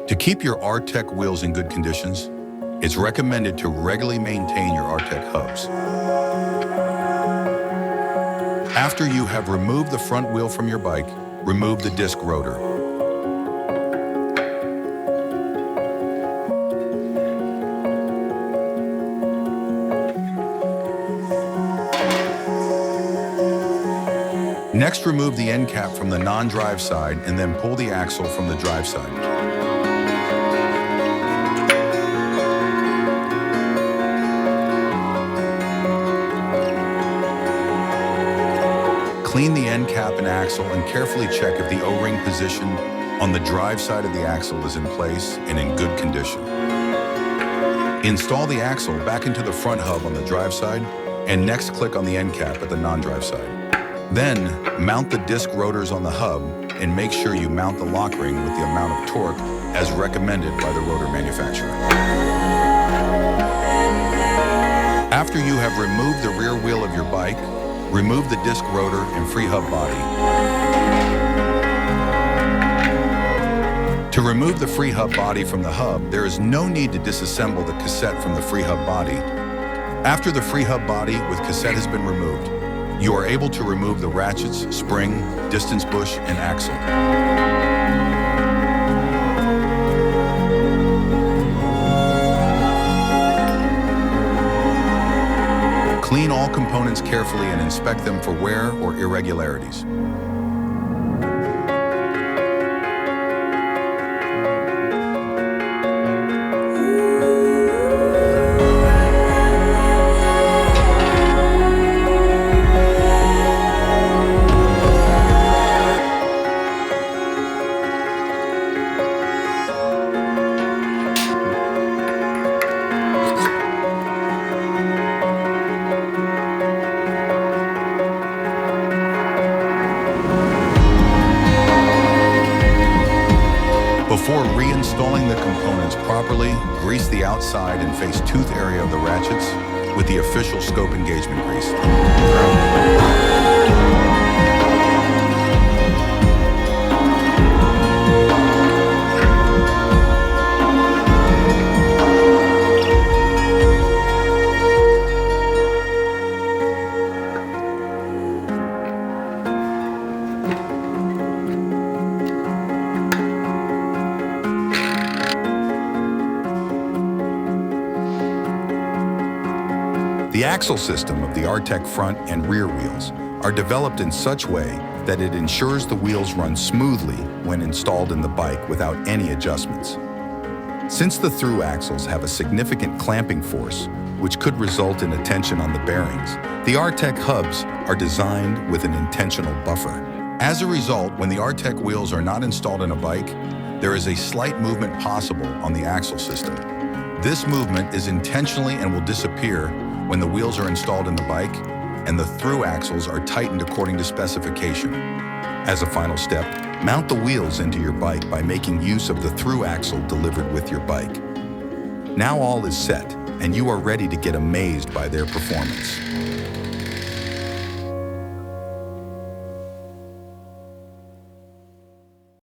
To keep your Artech wheels in good conditions, it's recommended to regularly maintain your Artech hubs. After you have removed the front wheel from your bike, remove the disc rotor. Next, remove the end cap from the non-drive side and then pull the axle from the drive side. Clean the end cap and axle and carefully check if the O-ring position on the drive side of the axle is in place and in good condition. Install the axle back into the front hub on the drive side and next click on the end cap at the non-drive side. Then, mount the disc rotors on the hub and make sure you mount the lock ring with the amount of torque as recommended by the rotor manufacturer. After you have removed the rear wheel of your bike, remove the disc rotor and free hub body. To remove the free hub body from the hub, there is no need to disassemble the cassette from the free hub body. After the free hub body with cassette has been removed, you are able to remove the ratchets, spring, distance bush, and axle. Clean all components carefully and inspect them for wear or irregularities. Before reinstalling the components properly, grease the outside and face tooth area of the ratchets with the official scope engagement grease. The axle system of the Artech front and rear wheels are developed in such way that it ensures the wheels run smoothly when installed in the bike without any adjustments. Since the through axles have a significant clamping force, which could result in a tension on the bearings, the Artech hubs are designed with an intentional buffer. As a result, when the Artech wheels are not installed in a bike, there is a slight movement possible on the axle system. This movement is intentionally and will disappear when the wheels are installed in the bike and the through axles are tightened according to specification. As a final step, mount the wheels into your bike by making use of the through axle delivered with your bike. Now all is set, and you are ready to get amazed by their performance.